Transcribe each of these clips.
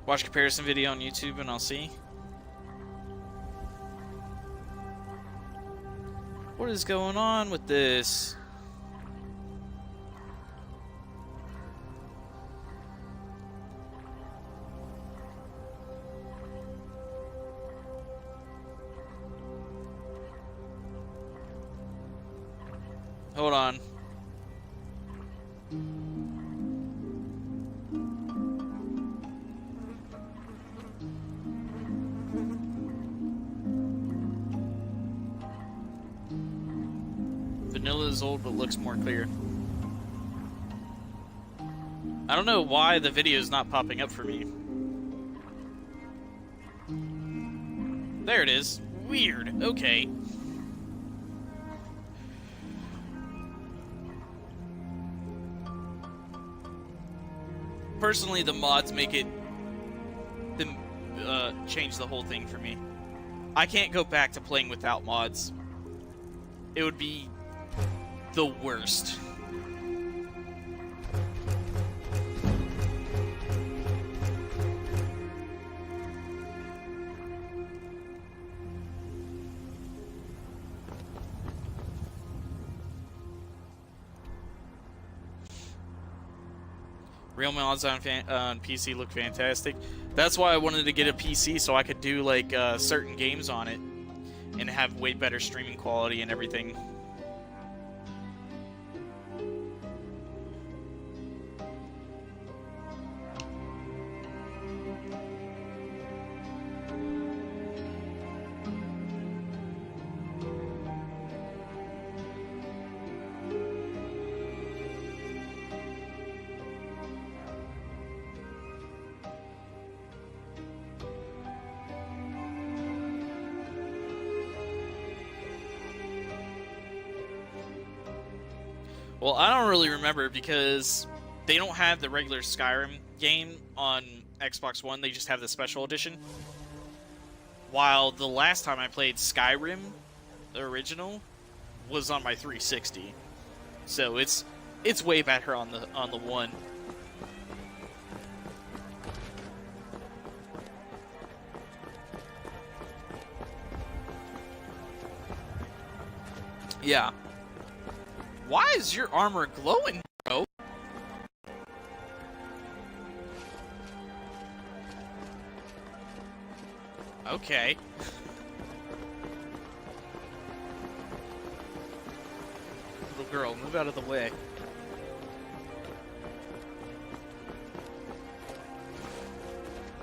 Watch comparison video on YouTube and I'll see. What is going on with this? Hold on. Vanilla is old but looks more clear. I don't know why the video is not popping up for me. There it is. Weird. Okay. Personally, the mods make it change the whole thing for me. I can't go back to playing without mods. It would be the worst. Real mods on PC look fantastic. That's why I wanted to get a PC so I could do like certain games on it and have way better streaming quality and everything. Well, I don't really remember because they don't have the regular Skyrim game on Xbox One. They just have the special edition. While the last time I played Skyrim, the original, was on my 360. So it's way better on the one. Yeah. Why is your armor glowing, bro? Okay. Little girl, move out of the way.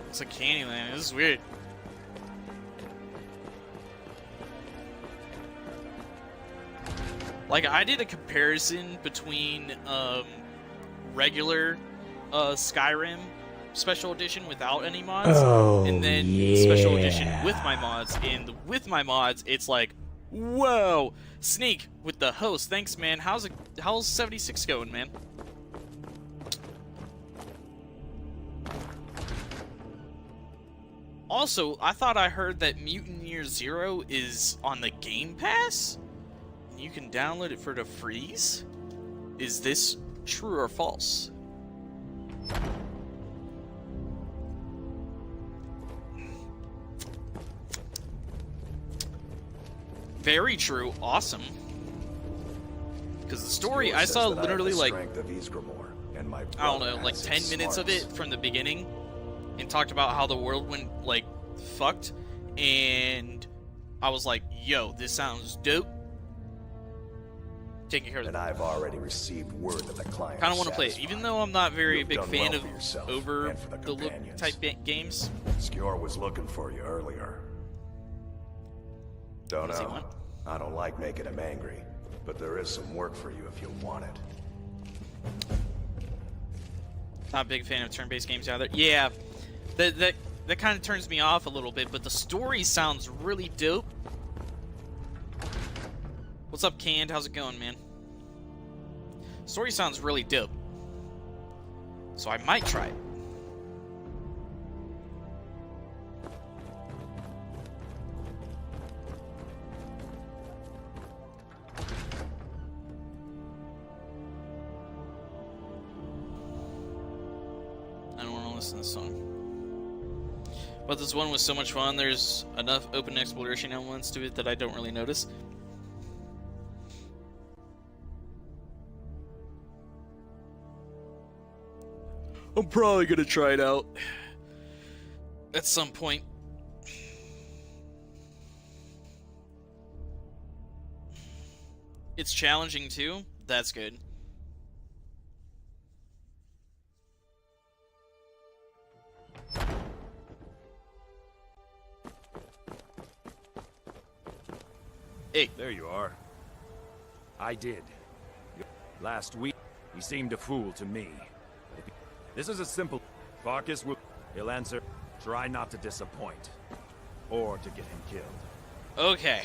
It's a Candyland. This is weird. Like, I did a comparison between regular Skyrim Special Edition without any mods, and then Special Edition with my mods. And with my mods, it's like, whoa! Sneak with the host. Thanks, man. How's 76 going, man? Also, I thought I heard that Mutant Year Zero is on the Game Pass? You can download it for the freeze? Is this true or false? Very true. Awesome. Because the story, I saw literally like, I don't know, like 10 minutes of it from the beginning, and talked about how the world went, like, fucked, and I was like, yo, this sounds dope. Taking care of and I've already received word that the client kind of want to play it, even though I'm not very big fan of over the look type games. Skjor was looking for you earlier. Don't know. I don't like making him angry, but there is some work for you if you want it. Not a big fan of turn-based games either. Yeah, that kind of turns me off a little bit, but the story sounds really dope. What's up, Canned? How's it going, man? Story sounds really dope. So I might try it. I don't want to listen to this song. But this one was so much fun, there's enough open exploration elements to it that I don't really notice. I'm probably gonna try it out at some point. It's challenging too. That's good. Hey. There you are. I did. Last week, he seemed a fool to me. This is a simple... Farkas will... He'll answer. Try not to disappoint. Or to get him killed. Okay.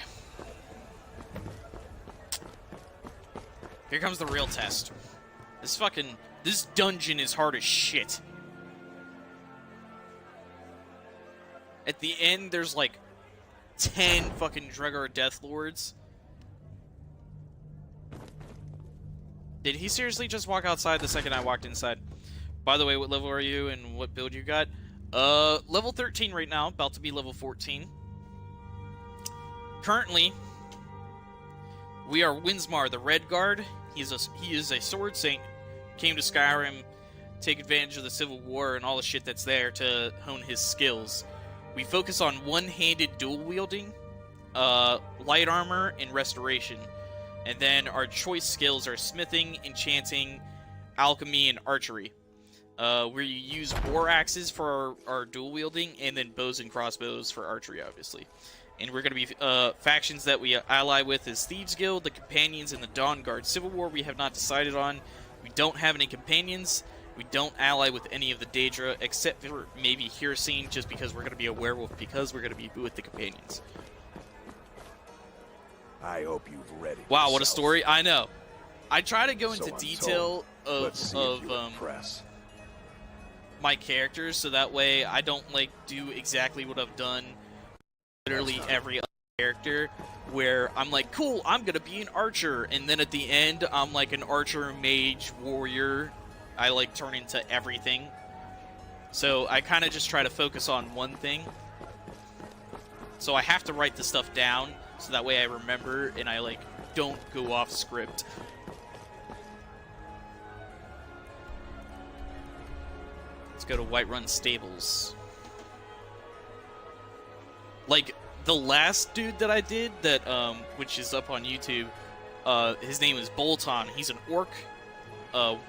Here comes the real test. This dungeon is hard as shit. At the end, there's like 10 fucking Redguard Death Lords. Did he seriously just walk outside the second I walked inside? By the way, what level are you and what build you got? Level 13 right now, about to be level 14. Currently, we are Winsmar, the Redguard. He is a sword saint. Came to Skyrim, take advantage of the Civil War and all the shit that's there to hone his skills. We focus on one-handed dual wielding, light armor, and restoration. And then our choice skills are smithing, enchanting, alchemy, and archery. We use war axes for our dual wielding, and then bows and crossbows for archery, obviously. And we're going to be factions that we ally with is Thieves Guild, the Companions, and the Dawn Guard. Civil War we have not decided on. We don't have any Companions. We don't ally with any of the Daedra, except for maybe Hirsine, just because we're going to be a werewolf, because we're going to be with the Companions. I hope you've read it. Wow, what a yourself. story! I know. I try to go into So I'm detail told. Let's see if you of impress. my characters, so that way I don't like do exactly what I've done literally every other character, where I'm like, cool, I'm gonna be an archer, and then at the end I'm like an archer, mage, warrior. I like turn into everything. So I kind of just try to focus on one thing. So I have to write the stuff down so that way I remember and I like don't go off script. Let's go to Whiterun Stables. Like the last dude that I did that which is up on YouTube, his name is Bolton. He's an orc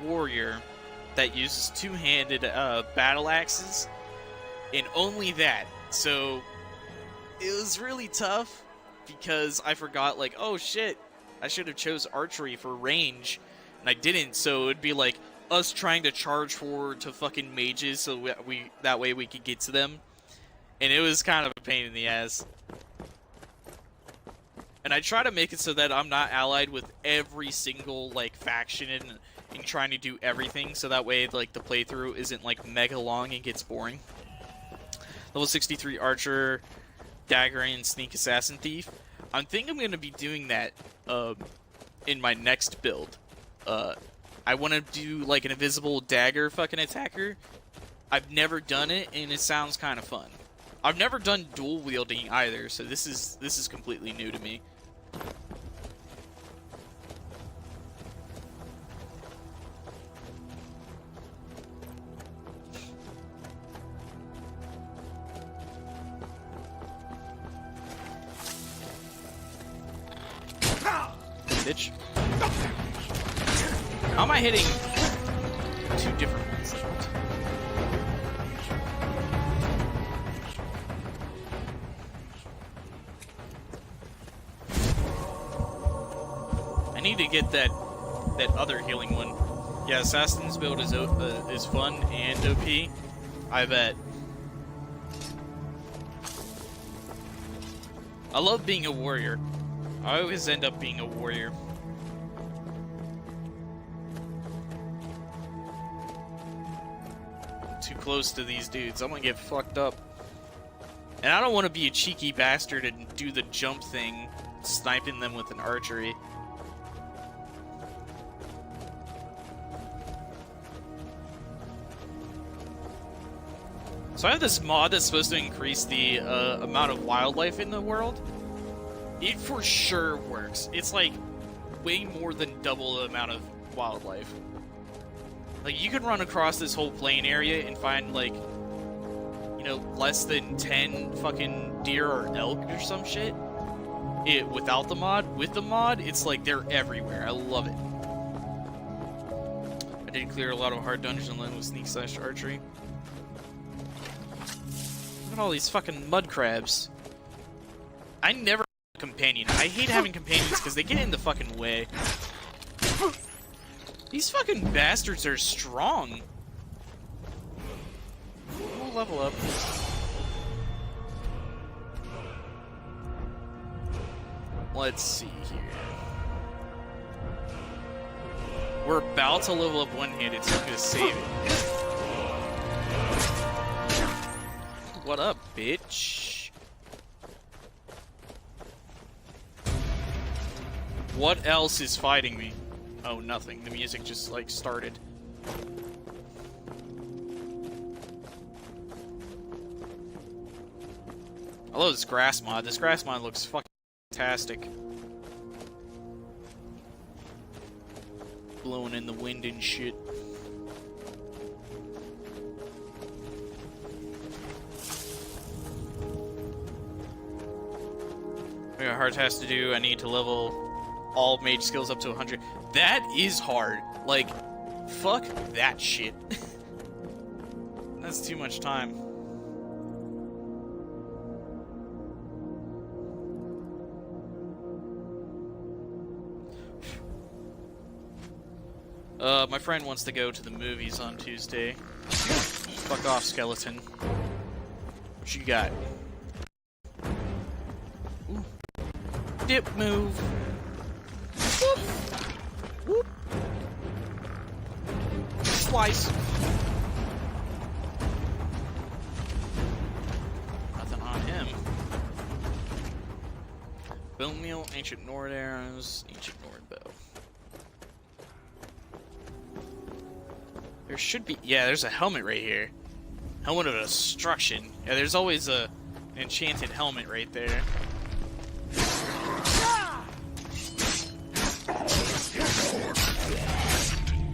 warrior that uses two-handed battle axes, and only that. So it was really tough because I forgot, like, oh shit, I should have chose archery for range, and I didn't. So it'd be like us trying to charge forward to fucking mages, so we that way we could get to them, and it was kind of a pain in the ass. And I try to make it so that I'm not allied with every single like faction and trying to do everything, so that way like the playthrough isn't like mega long and gets boring. Level 63 Archer, Dagger, and Sneak Assassin Thief. I think I'm going to be doing that in my next build. I want to do like an invisible dagger fucking attacker. I've never done it, and it sounds kind of fun. I've never done dual wielding either, so this is completely new to me. Bitch. How am I hitting two different ones? I need to get that other healing one. Yeah, Assassin's build is fun and OP. I bet. I love being a warrior. I always end up being a warrior. I'm too close to these dudes. I'm gonna get fucked up. And I don't want to be a cheeky bastard and do the jump thing, sniping them with an archery. So I have this mod that's supposed to increase the amount of wildlife in the world. It for sure works. It's like way more than double the amount of wildlife. Like, you can run across this whole plain area and find, like, you know, less than 10 fucking deer or elk or some shit. Without the mod. With the mod, it's like they're everywhere. I love it. I did clear a lot of hard dungeons and with sneak/archery. Look at all these fucking mud crabs. I never have a companion. I hate having companions because they get in the fucking way. These fucking bastards are strong. We'll level up. Let's see here. We're about to level up one-handed, so I'm gonna save it. What up, bitch? What else is fighting me? Oh, nothing. The music just, like, started. I love this grass mod. This grass mod looks fucking fantastic. Blowing in the wind and shit. I got a hard task to do. I need to level all mage skills up to 100. That is hard. Like, fuck that shit. That's too much time. My friend wants to go to the movies on Tuesday. Fuck off, skeleton. What you got? Ooh. Dip move. Whoop. Whoop. Slice. Nothing on him. Bone meal, ancient Nord arrows, ancient Nord bow. There should be, yeah, there's a helmet right here. Helmet of destruction. Yeah, there's always an enchanted helmet right there.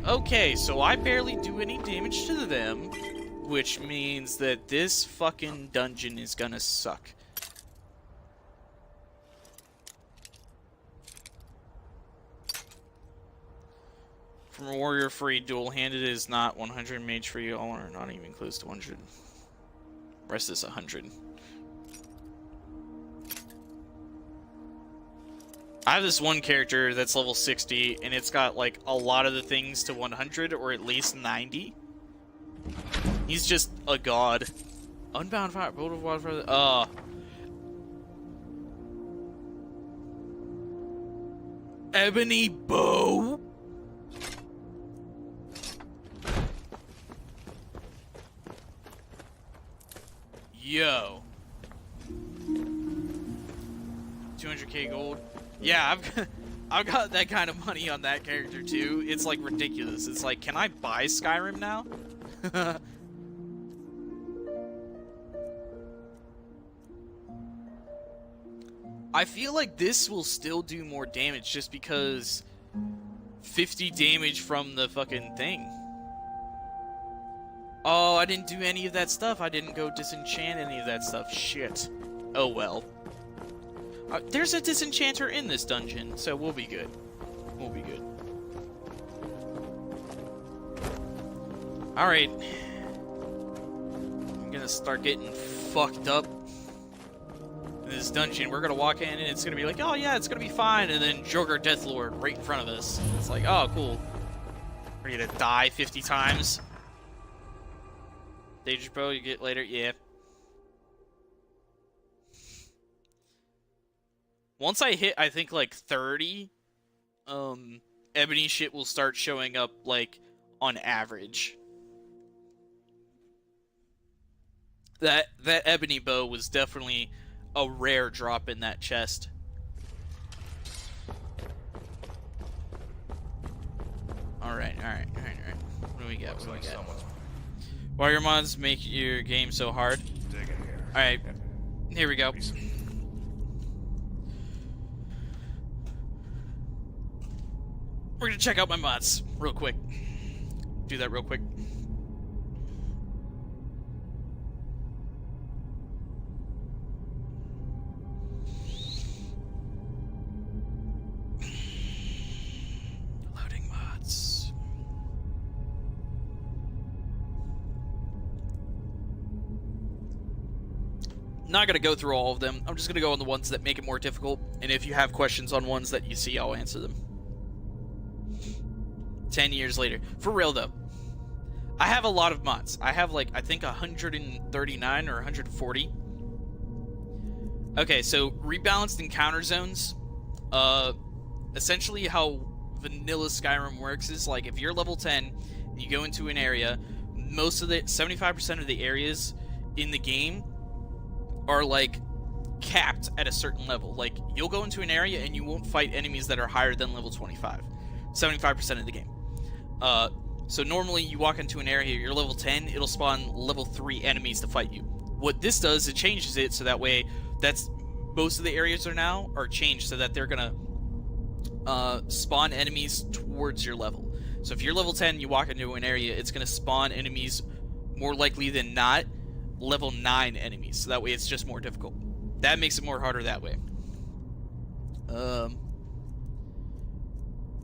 Okay, so I barely do any damage to them, which means that this fucking dungeon is gonna suck. From a warrior free, dual-handed is not 100 mage for you, or not even close to 100. Rest is 100. I have this one character that's level 60, and it's got, like, a lot of the things to 100, or at least 90. He's just a god. Unbound fire, bolt of water, Ebony bow? Yo. 200k gold. Yeah, I've got that kind of money on that character too. It's like ridiculous. It's like, can I buy Skyrim now? I feel like this will still do more damage just because 50 damage from the fucking thing. Oh, I didn't do any of that stuff. I didn't go disenchant any of that stuff. Shit. Oh well. There's a disenchanter in this dungeon, so we'll be good. We'll be good. Alright. I'm gonna start getting fucked up in this dungeon. We're gonna walk in and it's gonna be like, oh yeah, it's gonna be fine, and then Joker Deathlord right in front of us. It's like, oh cool. We're gonna die 50 times. Dangerous bow you get later, yeah. Once I hit, I think, like, 30, ebony shit will start showing up, like, on average. That ebony bow was definitely a rare drop in that chest. Alright. What do we got? Why your mods make your game so hard? Dig in here. Alright, here we go. We're gonna check out my mods real quick. Do that real quick. Loading mods. Not gonna go through all of them. I'm just gonna go on the ones that make it more difficult. And if you have questions on ones that you see, I'll answer them. 10 years later. For real though. I have a lot of mods. I have like, I think 139 or 140. Okay, so rebalanced encounter zones. Essentially how vanilla Skyrim works is like if you're level 10, you go into an area, most of the 75% of the areas in the game are like capped at a certain level. Like you'll go into an area and you won't fight enemies that are higher than level 25. 75% of the game. So normally you walk into an area, you're level 10, it'll spawn level 3 enemies to fight you. What this does, it changes it so that way that's most of the areas are changed so that they're gonna spawn enemies towards your level. So if you're level 10, you walk into an area, it's gonna spawn enemies more likely than not level 9 enemies. So that way it's just more difficult. That makes it more harder that way.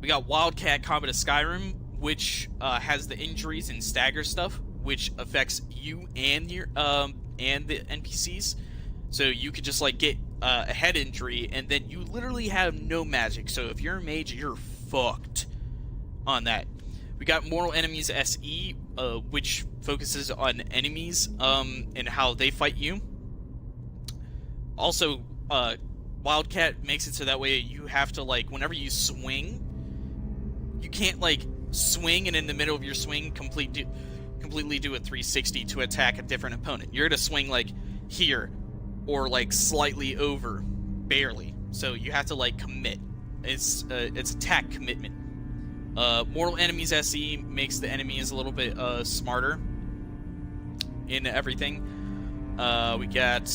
We got Wildcat Combat of Skyrim, which has the injuries and stagger stuff, which affects you and your and the NPCs. So you could just like get a head injury, and then you literally have no magic. So if you're a mage, you're fucked on that. We got Mortal Enemies SE, which focuses on enemies and how they fight you. Also, Wildcat makes it so that way you have to like whenever you swing. You can't like swing and in the middle of your swing completely do a 360 to attack a different opponent. You're gonna swing like here or like slightly over, barely. So you have to like commit. It's attack commitment. Mortal Enemies SE makes the enemies a little bit smarter in everything. We got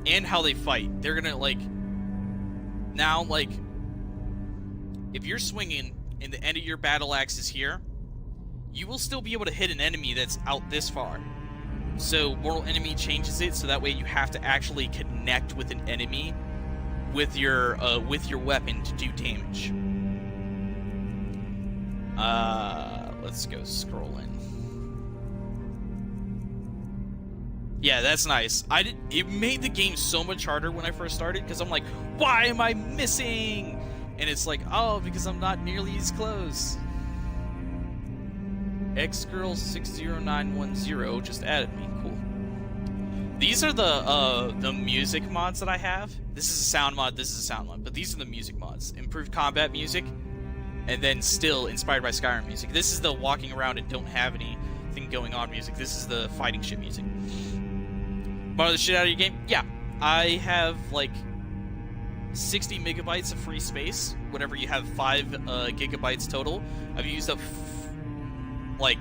and how they fight. They're gonna like now like if you're swinging and the end of your battle axe is here, you will still be able to hit an enemy that's out this far. So Mortal Enemy changes it so that way you have to actually connect with an enemy with your weapon to do damage. Let's go scrolling. Yeah, that's nice. It made the game so much harder when I first started because I'm like, why am I missing? And it's like, oh, because I'm not nearly as close. Xgirl60910 just added me. Cool. These are the music mods that I have. This is a sound mod, this is a sound mod. But these are the music mods. Improved combat music. And then still inspired by Skyrim music. This is the walking around and don't have anything going on music. This is the fighting shit music. Mod the shit out of your game? Yeah. I have like 60 megabytes of free space. Whenever you have 5 gigabytes total, I've used up like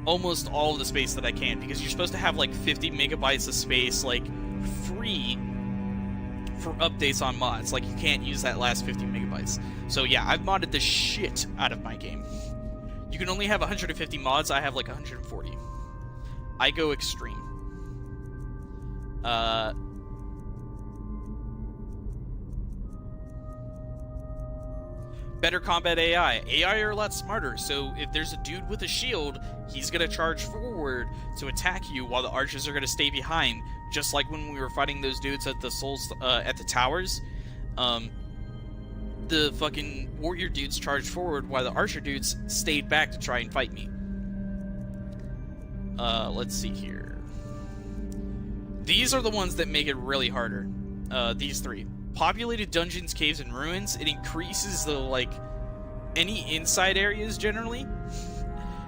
almost all of the space that I can because you're supposed to have like 50 megabytes of space like free for updates on mods. Like you can't use that last 50 megabytes. So yeah, I've modded the shit out of my game. You can only have 150 mods. I have like 140. I go extreme. Better combat AI. AI are a lot smarter, so if there's a dude with a shield, he's gonna charge forward to attack you while the archers are gonna stay behind, just like when we were fighting those dudes at the at the towers. The fucking warrior dudes charged forward while the archer dudes stayed back to try and fight me. Let's see here. These are the ones that make it really harder. These 3. Populated dungeons, caves, and ruins. It increases the, like, any inside areas, generally.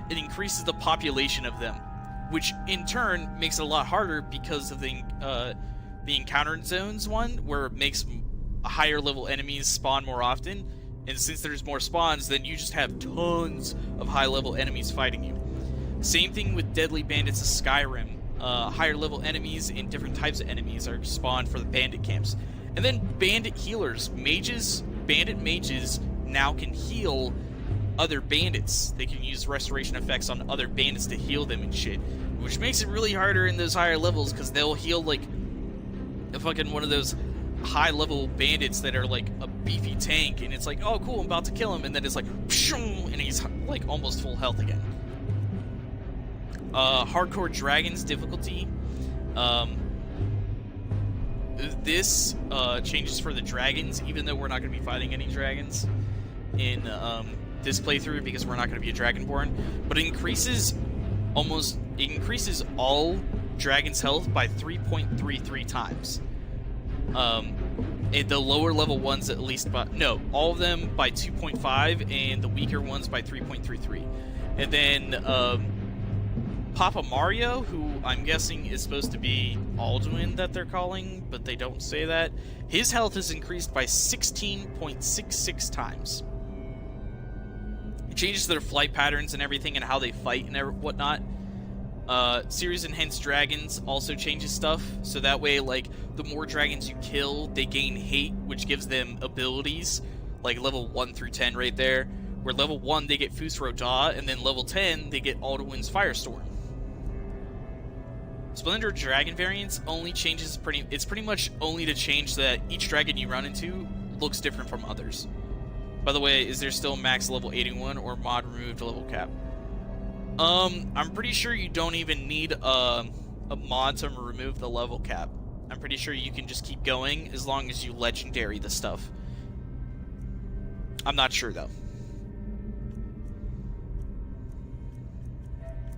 It increases the population of them, which, in turn, makes it a lot harder because of the encounter zones one, where it makes higher level enemies spawn more often. And since there's more spawns, then you just have tons of high level enemies fighting you. Same thing with Deadly Bandits of Skyrim. Higher level enemies and different types of enemies are spawned for the bandit camps. And then bandit healers, bandit mages now can heal other bandits. They can use restoration effects on other bandits to heal them and shit, which makes it really harder in those higher levels because they'll heal like a fucking one of those high level bandits that are like a beefy tank, and it's like, oh cool, I'm about to kill him, and then it's like, and he's like almost full health again. Hardcore Dragons difficulty. This changes for the dragons, even though we're not going to be fighting any dragons in this playthrough because we're not going to be a dragonborn. But it increases all dragons' health by 3.33 times. And the lower level ones at least by all of them by 2.5, and the weaker ones by 3.33. And then Papa Mario, who I'm guessing is supposed to be Alduin that they're calling, but they don't say that, his health is increased by 16.66 times. It changes their flight patterns and everything and how they fight and whatnot. Series Enhanced Dragons also changes stuff, so that way, like, the more dragons you kill, they gain hate, which gives them abilities, like level 1 through 10 right there, where level 1 they get Fusro Jaw, and then level 10 they get Alduin's Firestorm. Splendor Dragon variants only changes it's pretty much only to change that each dragon you run into looks different from others. By the way, is there still max level 81 or mod removed level cap? I'm pretty sure you don't even need a mod to remove the level cap. I'm pretty sure you can just keep going as long as you legendary the stuff. I'm not sure though.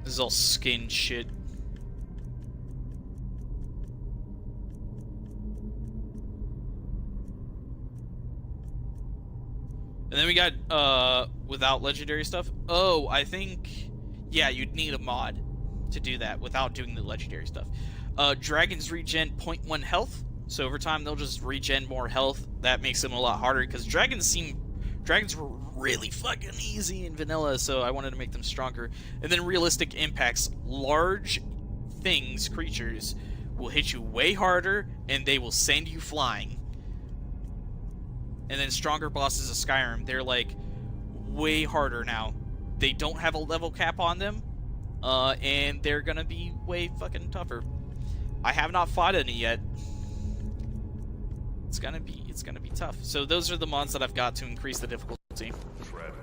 This is all skin shit. And then we got, without legendary stuff. Oh, I think, yeah, you'd need a mod to do that without doing the legendary stuff. Dragons regen 0.1 health, so over time they'll just regen more health. That makes them a lot harder, because dragons were really fucking easy in vanilla, so I wanted to make them stronger. And then realistic impacts. Large things, creatures, will hit you way harder, and they will send you flying. And then stronger bosses of Skyrim, they're like way harder now. They don't have a level cap on them, and they're gonna be way fucking tougher. I have not fought any yet. It's gonna be tough. So those are the mods that I've got to increase the difficulty. Shred.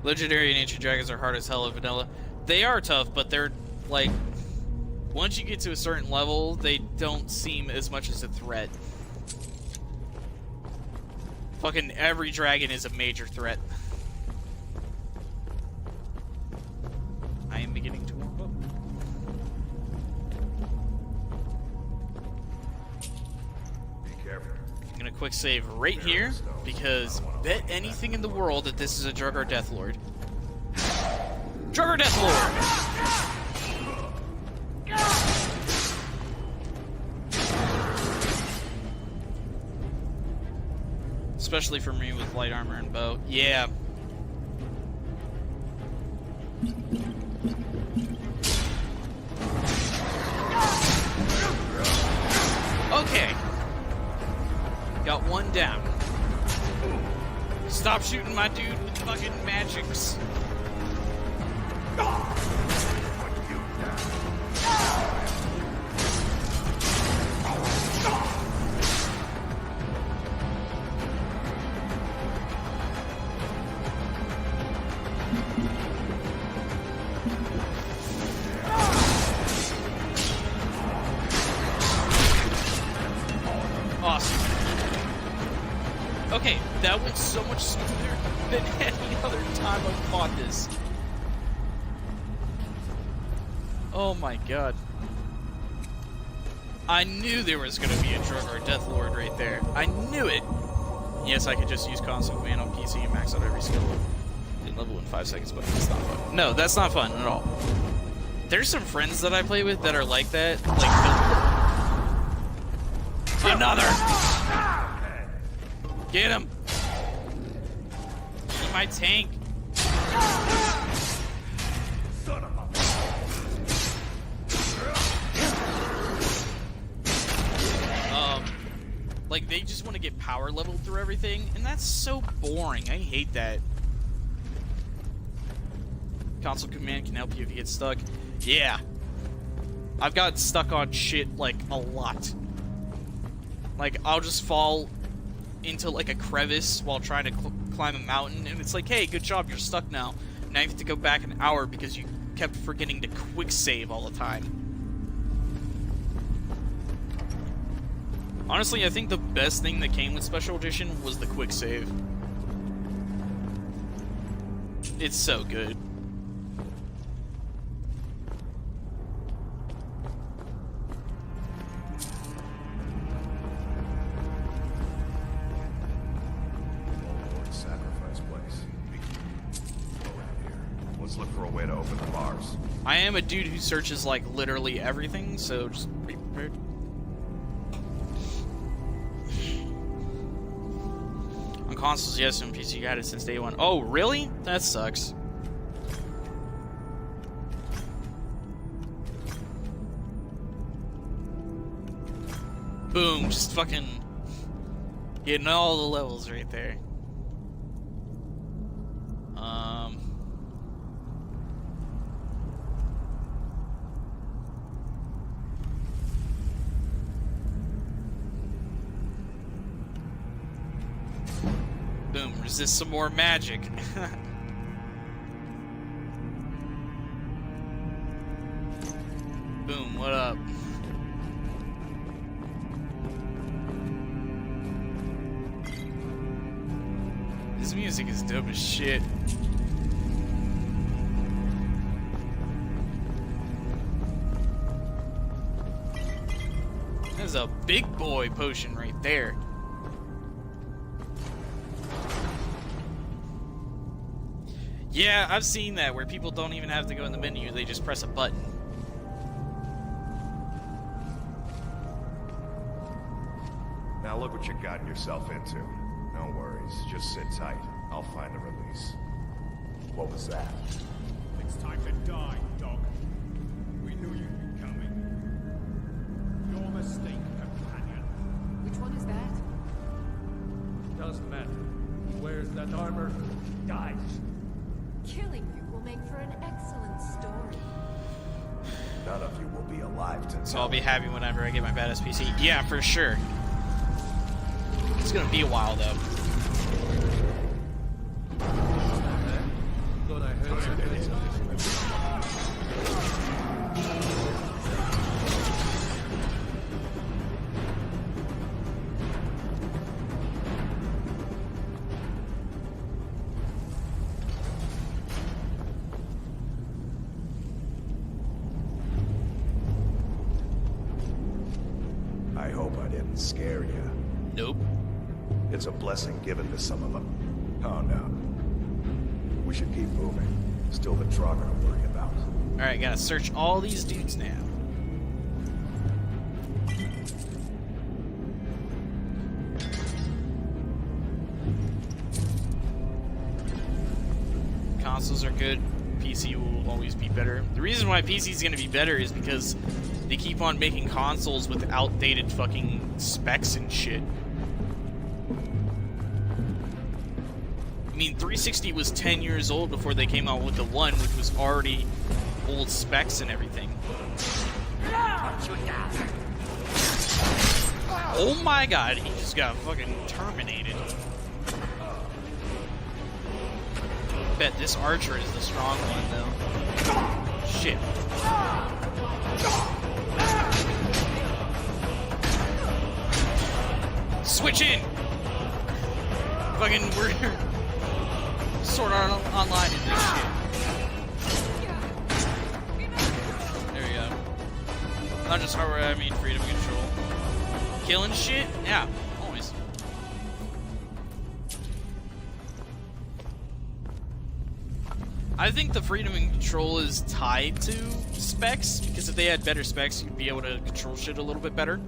Legendary and ancient dragons are hard as hell in vanilla. They are tough, but they're like, once you get to a certain level, they don't seem as much as a threat. Fucking every dragon is a major threat. I am beginning to warm up. Be careful. I'm gonna quick save right here, because bet anything in the world that this is a Redguard Deathlord. Redguard Deathlord! Especially for me with light armor and bow. Yeah. Okay. Got one down. Stop shooting my dude with fucking magics. Awesome. Okay, that went so much smoother than any other time I've fought this. Oh my god. I knew there was going to be a Redguard Deathlord right there. I knew it! Yes, I could just use console command on PC and max out every skill. Didn't level in 5 seconds, but that's not fun. No, that's not fun at all. There's some friends that I play with that are like that. Like, another! Get him! Eat my tank! Son of a... Like, they just want to get power leveled through everything, and that's so boring. I hate that. Console command can help you if you get stuck. Yeah. I've got stuck on shit, like, a lot. Like, I'll just fall into, like, a crevice while trying to climb a mountain, and it's like, hey, good job, you're stuck now. Now you have to go back an hour because you kept forgetting to quick save all the time. Honestly, I think the best thing that came with Special Edition was the quick save. It's so good. Lord sacrifice place. Go around here. Let's look for a way to open the bars. I am a dude who searches, like, literally everything, so just be prepared. On consoles, yes, on PC, you had it since day one. Oh, really? That sucks. Boom, just fucking getting all the levels right there. Boom, resist some more magic. Boom, what up? This music is dope as shit. There's a big boy potion right there. Yeah, I've seen that where people don't even have to go in the menu, they just press a button. Now look what you've gotten yourself into. No worries, just sit tight. I'll find a release. What was that? It's time to die, dog. We knew you'd be coming. Your mistake, companion. Which one is that? Doesn't matter. He wears that armor, dies. Killing you will make for an excellent story. None of you will be alive to So I'll be happy whenever I get my badass PC. Yeah, for sure. It's gonna be a while though. Thought I heard something. I hope I didn't scare you. Nope. It's a blessing given to some of them. Oh no. We should keep moving. Still the Draugr to worry about. Alright, gotta search all these dudes now. Consoles are good. PC will always be better. The reason why PC is gonna be better is because they keep on making consoles with outdated fucking specs and shit. I mean, 360 was 10 years old before they came out with the One, which was already old specs and everything. Oh my god, he just got fucking terminated. Bet this archer is the strong one, though. Shit. Switch in! Fucking, we're Sword Art Online in this shit. There we go. Not just hardware, I mean freedom of control. Killing shit? Yeah, always. I think the freedom and control is tied to specs, because if they had better specs, you'd be able to control shit a little bit better.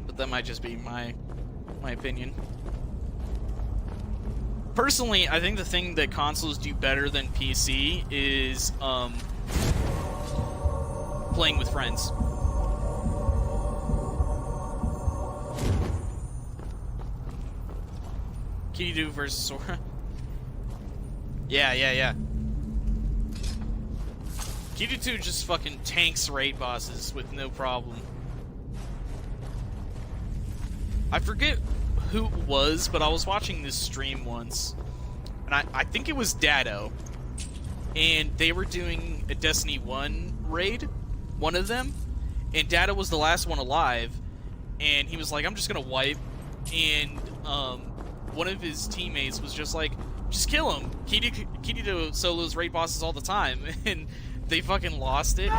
But that might just be my my opinion. Personally, I think the thing that consoles do better than PC is playing with friends. Kiryu versus Sora. Yeah. Kiryu 2 just fucking tanks raid bosses with no problem. I forget who it was, but I was watching this stream once, and I think it was Dado, and they were doing a Destiny 1 raid, one of them, and Dado was the last one alive, and he was like, I'm just gonna wipe, and one of his teammates was just like, just kill him. Kiryu solos raid bosses all the time, and they fucking lost it.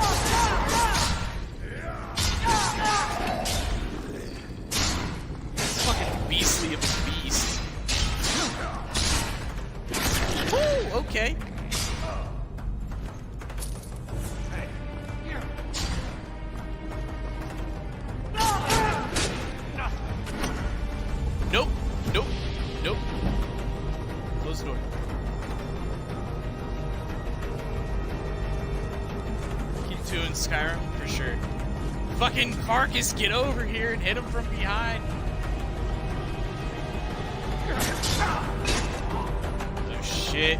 It's fucking beastly of a beast. Ooh, okay. Nope. Close the door. Keep 2 in Skyrim, for sure. Fucking Carcass, get over here and hit him from behind. Oh shit.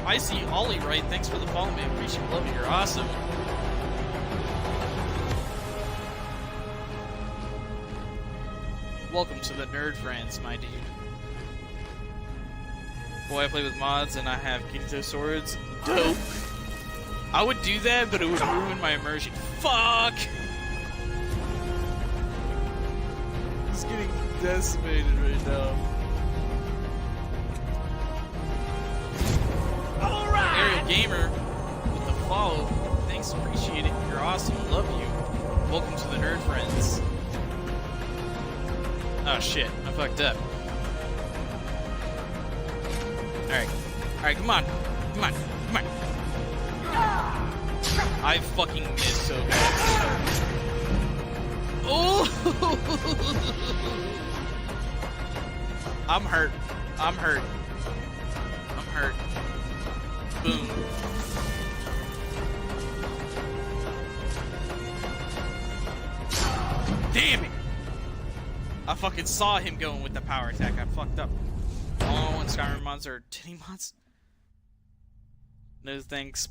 I see Ollie right. Thanks for the follow, man. Appreciate love you. You're awesome. Welcome to the Nerd Friends, my dude. Boy, I play with mods and I have Kirito swords. Dope. I would do that, but it would ruin my immersion. Fuck! He's getting decimated right now. Alright! Aerial Gamer with the follow. Thanks, appreciate it. You're awesome. Love you. Welcome to the Nerd Friends. Oh shit, I fucked up. Alright, come on. I fucking missed so bad. Oh! I'm hurt. Boom. Damn it! I fucking saw him going with the power attack. I fucked up. Oh, and Skyrim mods are titty mods? No thanks.